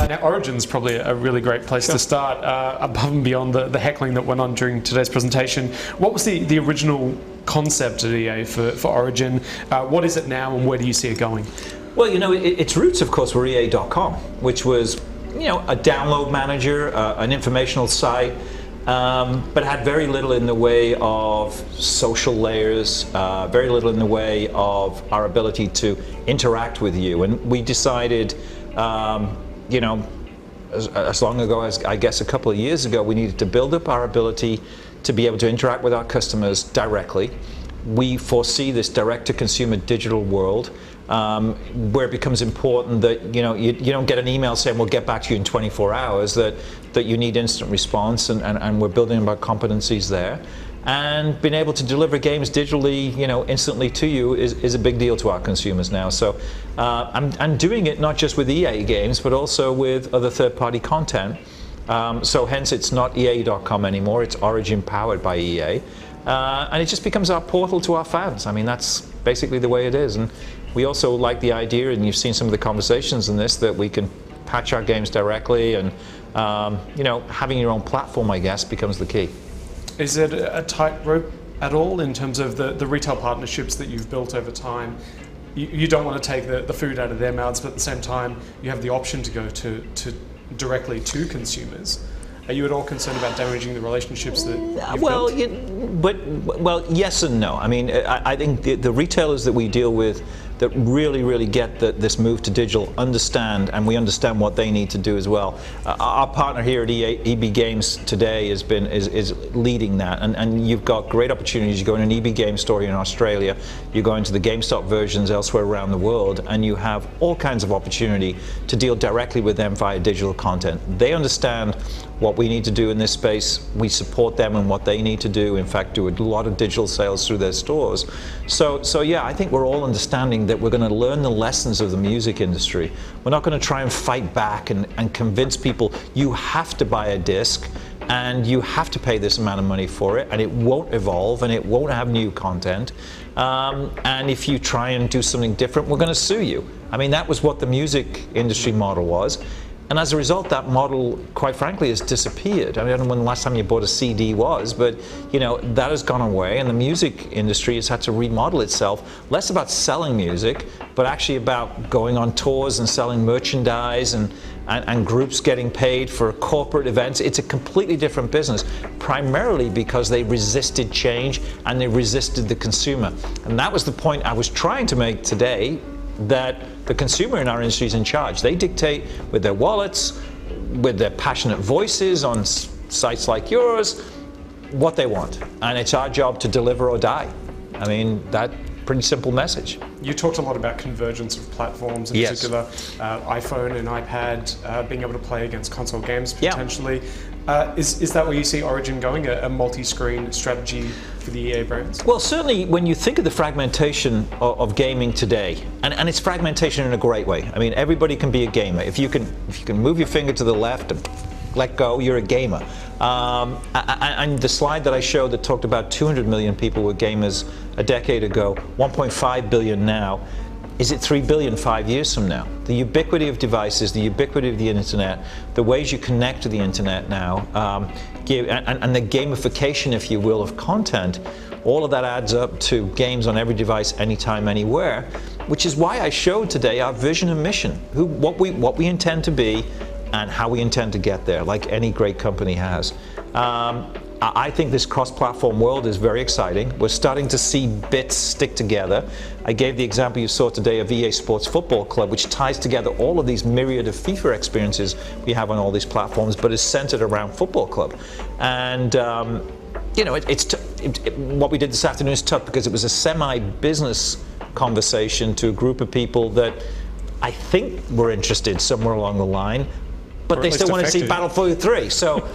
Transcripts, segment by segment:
Now, Origin's probably a really great place to start, above and beyond the heckling that went on during today's presentation. What was the original concept at EA for Origin? What is it now, and where do you see it going? Well, its roots, of course, were EA.com, which was, a download manager, an informational site, but had very little in the way of social layers, very little in the way of our ability to interact with you. And we decided, as long ago as I guess a couple of years ago, we needed to build up our ability to be able to interact with our customers directly. We foresee this direct-to-consumer digital world where it becomes important that you don't get an email saying we'll get back to you in 24 hours, that you need instant response, and we're building our competencies there. And being able to deliver games digitally, instantly to you is a big deal to our consumers now. So I'm doing it not just with EA games, but also with other third-party content. So hence it's not EA.com anymore, it's Origin powered by EA. And it just becomes our portal to our fans. I mean, that's basically the way it is. And we also like the idea, and you've seen some of the conversations in this, that we can patch our games directly, and having your own platform, I guess, becomes the key. Is it a tightrope at all in terms of the retail partnerships that you've built over time? You don't want to take the food out of their mouths, but at the same time, you have the option to go to directly to consumers. Are you at all concerned about damaging the relationships that you've built? Well, yes and no. I mean, I think the retailers that we deal with that really get this move to digital understand, and we understand what they need to do as well. Our partner here at EB Games today is leading that, and you've got great opportunities. You go in an EB Games store in Australia, you go into the GameStop versions elsewhere around the world, and you have all kinds of opportunity to deal directly with them via digital content. They understand what we need to do in this space. We support them in what they need to do. In fact, do a lot of digital sales through their stores. So yeah, I think we're all understanding that we're going to learn the lessons of the music industry. We're not going to try and fight back and convince people you have to buy a disc and you have to pay this amount of money for it, and it won't evolve and it won't have new content. And if you try and do something different, we're going to sue you. I mean, that was what the music industry model was. And as a result, that model, quite frankly, has disappeared. I mean, I don't know when the last time you bought a CD was, but that has gone away, and the music industry has had to remodel itself, less about selling music, but actually about going on tours and selling merchandise and groups getting paid for corporate events. It's a completely different business, primarily because they resisted change and they resisted the consumer. And that was the point I was trying to make today, that the consumer in our industry is in charge. They dictate with their wallets, with their passionate voices on sites like yours, what they want. And it's our job to deliver or die. I mean, that pretty simple message. You talked a lot about convergence of platforms, in particular iPhone and iPad being able to play against console games potentially. Is that where you see Origin going, a multi-screen strategy for the EA brands? Well, certainly when you think of the fragmentation of gaming today, and it's fragmentation in a great way. I mean, everybody can be a gamer. If you can move your finger to the left and let go, you're a gamer. And the slide that I showed that talked about 200 million people were gamers a decade ago, 1.5 billion now. Is it 3 billion 5 years from now? The ubiquity of devices, the ubiquity of the internet, the ways you connect to the internet now, and the gamification, if you will, of content, all of that adds up to games on every device, anytime, anywhere, which is why I showed today our vision and mission, what we intend to be and how we intend to get there, like any great company has. I think this cross-platform world is very exciting. We're starting to see bits stick together. I gave the example you saw today of EA Sports Football Club, which ties together all of these myriad of FIFA experiences we have on all these platforms, but is centered around Football Club. And what we did this afternoon is tough because it was a semi-business conversation to a group of people that I think were interested somewhere along the line, but they still want to see Battlefield 3. So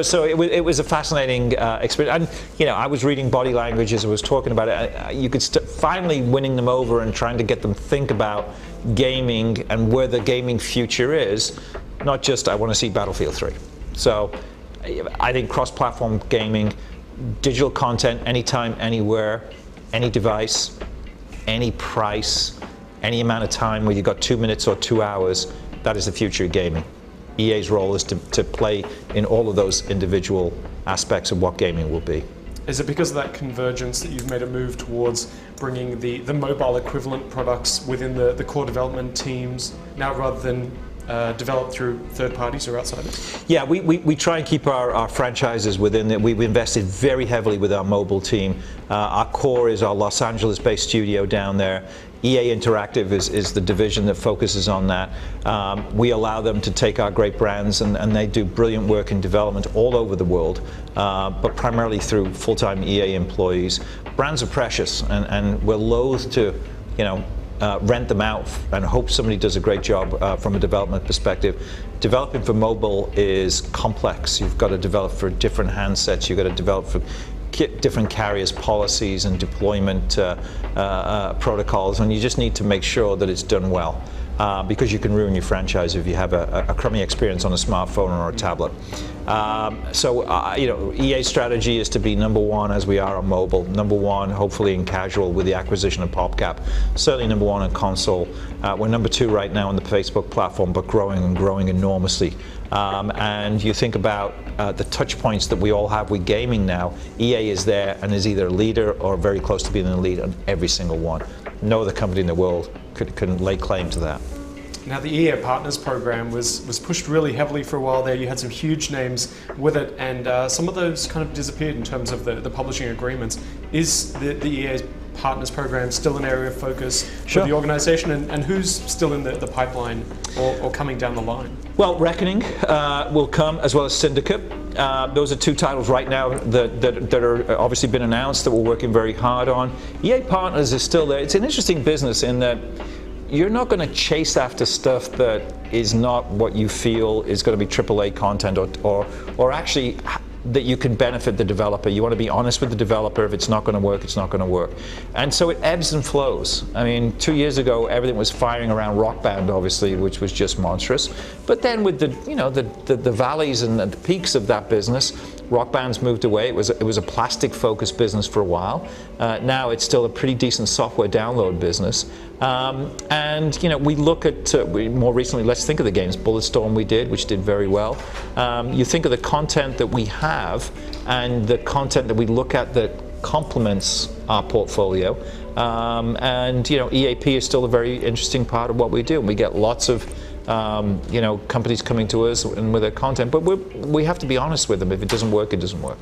it was a fascinating experience. And I was reading body language as I was talking about it. You could finally winning them over and trying to get them think about gaming and where the gaming future is, not just I want to see Battlefield 3. So I think cross-platform gaming, digital content, anytime, anywhere, any device, any price, any amount of time, where you've got 2 minutes or 2 hours, that is the future of gaming. EA's role is to play in all of those individual aspects of what gaming will be. Is it because of that convergence that you've made a move towards bringing the mobile equivalent products within the core development teams now rather than developed through third parties or outsiders? Yeah, we try and keep our franchises within it. We've invested very heavily with our mobile team. Our core is our Los Angeles-based studio down there. EA Interactive is the division that focuses on that. We allow them to take our great brands, and they do brilliant work in development all over the world, but primarily through full-time EA employees. Brands are precious, and we're loath to, rent them out and hope somebody does a great job from a development perspective. Developing for mobile is complex. You've got to develop for different handsets. You've got to develop for different carriers' policies and deployment protocols, and you just need to make sure that it's done well, because you can ruin your franchise if you have a crummy experience on a smartphone or a tablet. EA's strategy is to be number one, as we are on mobile, number one hopefully in casual with the acquisition of PopCap, certainly number one in console. We're number two right now on the Facebook platform, but growing and growing enormously. And you think about the touch points that we all have with gaming now. EA is there and is either a leader or very close to being a lead on every single one. No other company in the world can lay claim to that. Now, the EA Partners program was pushed really heavily for a while there. You had some huge names with it, and some of those kind of disappeared in terms of the publishing agreements. Is the EA Partners program still an area of focus for the organization, and who's still in the pipeline or coming down the line? Well, Reckoning will come, as well as Syndicate. Those are two titles right now that are obviously been announced that we're working very hard on. EA Partners is still there. It's an interesting business in that you're not going to chase after stuff that is not what you feel is going to be AAA content or actually that you can benefit the developer. You want to be honest with the developer. If it's not going to work, it's not going to work. And so it ebbs and flows. I mean, 2 years ago, everything was firing around Rock Band, obviously, which was just monstrous. But then with the valleys and the peaks of that business, Rock Band's moved away. It was a plastic-focused business for a while. Now it's still a pretty decent software download business. And we look at more recently. Let's think of the games Bulletstorm we did, which did very well. You think of the content that we have and the content that we look at that complements our portfolio. EAP is still a very interesting part of what we do. And we get lots of companies coming to us and with their content, but we have to be honest with them. If it doesn't work, it doesn't work.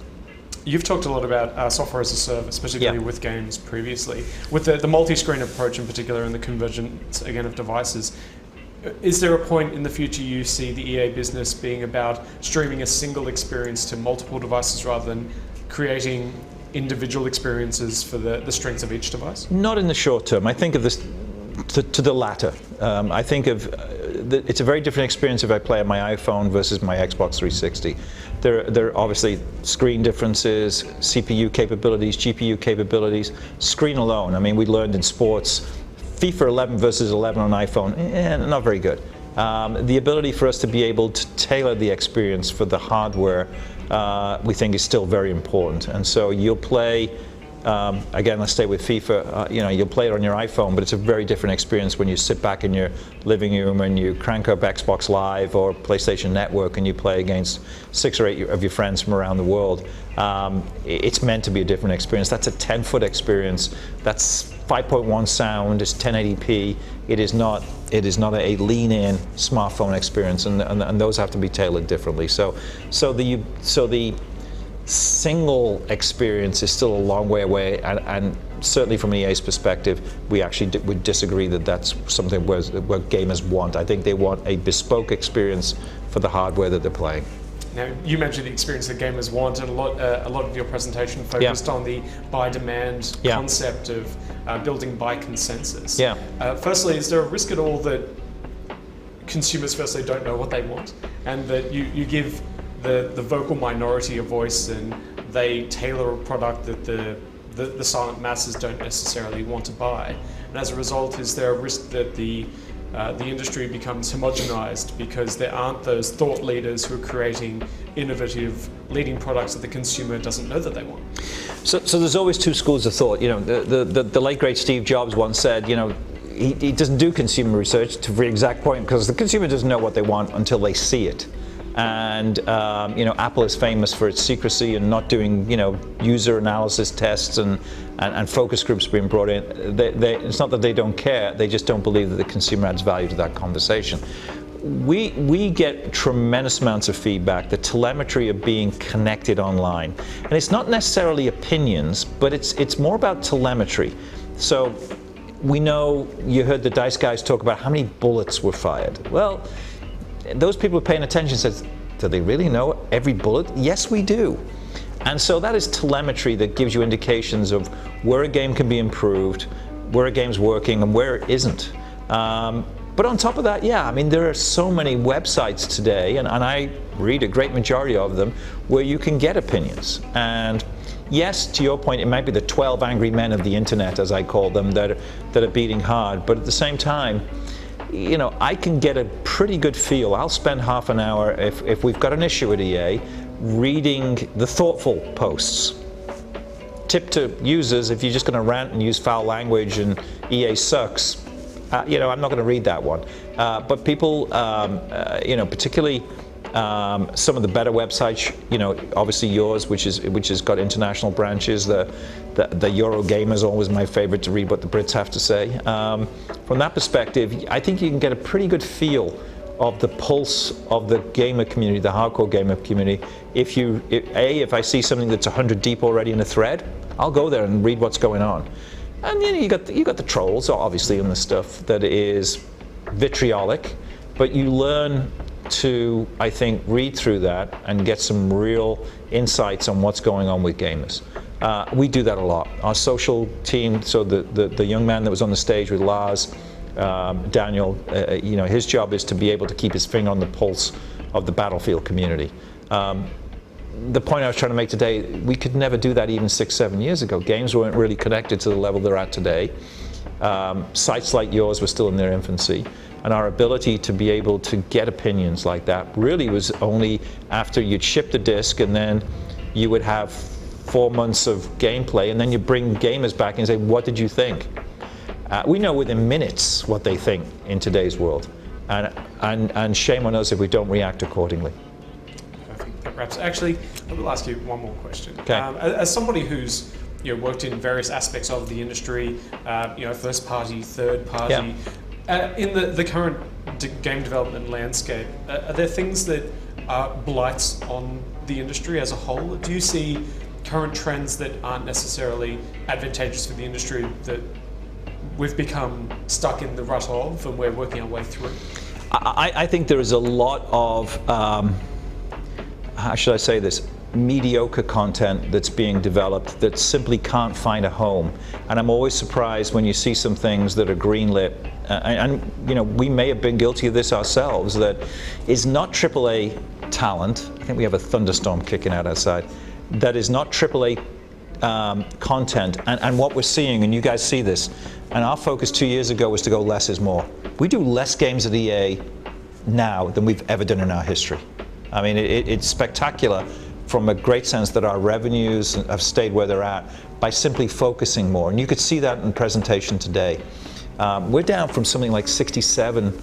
You've talked a lot about software as a service, particularly with games previously. With the multi-screen approach in particular and the convergence, again, of devices, is there a point in the future you see the EA business being about streaming a single experience to multiple devices rather than creating individual experiences for the strengths of each device? Not in the short term. I think of this to the latter. I think of it's a very different experience if I play on my iPhone versus my Xbox 360. There are obviously screen differences, CPU capabilities, GPU capabilities, screen alone. I mean, we learned in sports, FIFA 11 versus 11 on iPhone, not very good. The ability for us to be able to tailor the experience for the hardware, we think is still very important. And so you'll play, again, let's stay with FIFA, you'll play it on your iPhone, but it's a very different experience when you sit back in your living room and you crank up Xbox Live or PlayStation Network and you play against 6 or 8 of your friends from around the world. It's meant to be a different experience. That's a 10-foot experience. That's 5.1 sound, it's 1080p. It is not a lean-in smartphone experience, and those have to be tailored differently. So the single experience is still a long way away, and certainly from EA's perspective, we actually would disagree that that's something where gamers want. I think they want a bespoke experience for the hardware that they're playing. Now, you mentioned the experience that gamers want, and a lot of your presentation focused on the by-demand concept of building by consensus. Firstly, is there a risk at all that consumers firstly don't know what they want, and that you give the vocal minority a voice and they tailor a product that the silent masses don't necessarily want to buy? And as a result, is there a risk that the industry becomes homogenized because there aren't those thought leaders who are creating innovative, leading products that the consumer doesn't know that they want? So there's always two schools of thought. The late great Steve Jobs once said, he doesn't do consumer research, to the exact point, because the consumer doesn't know what they want until they see it. And Apple is famous for its secrecy and not doing user analysis tests and focus groups being brought in. It's not that they don't care; they just don't believe that the consumer adds value to that conversation. We get tremendous amounts of feedback, the telemetry of being connected online, and it's not necessarily opinions, but it's more about telemetry. So we know, you heard the DICE guys talk about how many bullets were fired. Well, those people paying attention says, do they really know every bullet? Yes, we do. And so that is telemetry that gives you indications of where a game can be improved, where a game's working, and where it isn't. But on top of that, yeah, I mean, there are so many websites today, and I read a great majority of them, where you can get opinions. And yes, to your point, it might be the 12 angry men of the internet, as I call them, that are beating hard. But at the same time, I can get a pretty good feel. I'll spend half an hour, if we've got an issue at EA, reading the thoughtful posts. Tip to users, if you're just going to rant and use foul language and EA sucks, I'm not going to read that one. But people, particularly some of the better websites, obviously yours, which has got international branches. The Eurogamer is always my favorite to read what the Brits have to say. From that perspective, I think you can get a pretty good feel of the pulse of the gamer community, the hardcore gamer community. If I see something that's 100 deep already in a thread, I'll go there and read what's going on. And you got the trolls, obviously, and the stuff that is vitriolic, but you learn to, I think, read through that and get some real insights on what's going on with gamers. We do that a lot. Our social team, so the young man that was on the stage with Lars, Daniel, his job is to be able to keep his finger on the pulse of the Battlefield community. The point I was trying to make today, we could never do that even 6-7 years ago. Games weren't really connected to the level they're at today. Sites like yours were still in their infancy. And our ability to be able to get opinions like that really was only after you'd ship the disc, and then you would have 4 months of gameplay, and then you bring gamers back and say, what did you think? We know within minutes what they think in today's world. And shame on us if we don't react accordingly. Perfect. That wraps. Actually, I will ask you one more question. Okay. As somebody who's worked in various aspects of the industry, first party, third party, Yeah. In the current game development landscape, are there things that are blights on the industry as a whole? Do you see current trends that aren't necessarily advantageous for the industry that we've become stuck in the rut of and we're working our way through? I think there is a lot of, how should I say this, mediocre content that's being developed that simply can't find a home. And I'm always surprised when you see some things that are greenlit, and we may have been guilty of this ourselves, that is not AAA talent. I think we have a thunderstorm kicking out outside. That is not AAA content, and what we're seeing, and you guys see this, and our focus 2 years ago was to go less is more. We do less games at EA now than we've ever done in our history. I mean, it's spectacular from a great sense that our revenues have stayed where they're at by simply focusing more, and you could see that in the presentation today. We're down from something like 67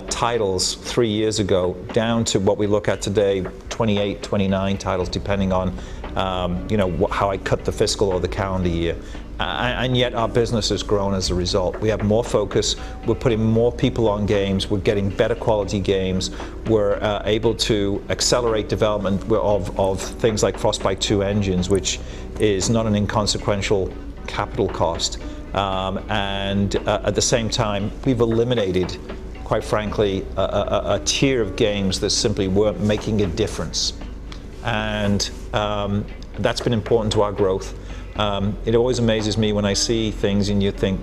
titles 3 years ago down to what we look at today, 28, 29 titles, depending on how I cut the fiscal or the calendar year. And yet our business has grown as a result. We have more focus, we're putting more people on games, we're getting better quality games, we're able to accelerate development of things like Frostbite 2 engines, which is not an inconsequential capital cost. And at the same time, we've eliminated, quite frankly, a tier of games that simply weren't making a difference. And that's been important to our growth. It always amazes me when I see things and you think,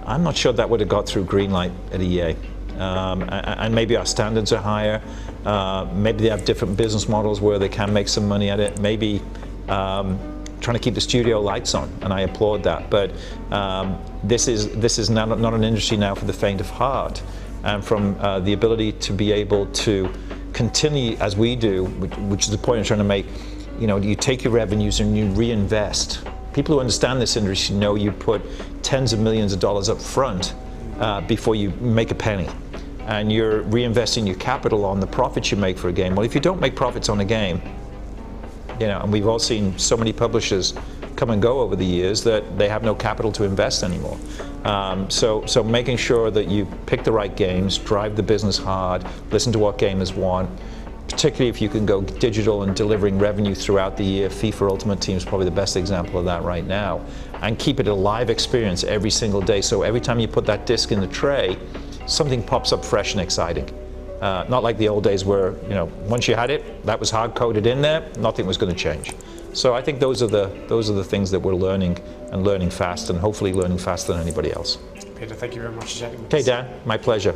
I'm not sure that would have got through Greenlight at EA. And maybe our standards are higher. Maybe they have different business models where they can make some money at it. Maybe trying to keep the studio lights on, and I applaud that. But this is not an industry now for the faint of heart. And from the ability to be able to continue as we do, which is the point I'm trying to make, you take your revenues and you reinvest. People who understand this industry know you put tens of millions of dollars up front before you make a penny. And you're reinvesting your capital on the profits you make for a game. Well, if you don't make profits on a game, and we've all seen so many publishers come and go over the years that they have no capital to invest anymore. So making sure that you pick the right games, drive the business hard, listen to what gamers want, particularly if you can go digital and delivering revenue throughout the year. FIFA Ultimate Team is probably the best example of that right now. And keep it a live experience every single day. So every time you put that disc in the tray, something pops up fresh and exciting. Not like the old days where, once you had it, that was hard-coded in there, nothing was going to change. So I think those are the things that we're learning, and learning fast, and hopefully learning faster than anybody else. Peter, thank you very much for chatting with us. Okay, Dan, my pleasure.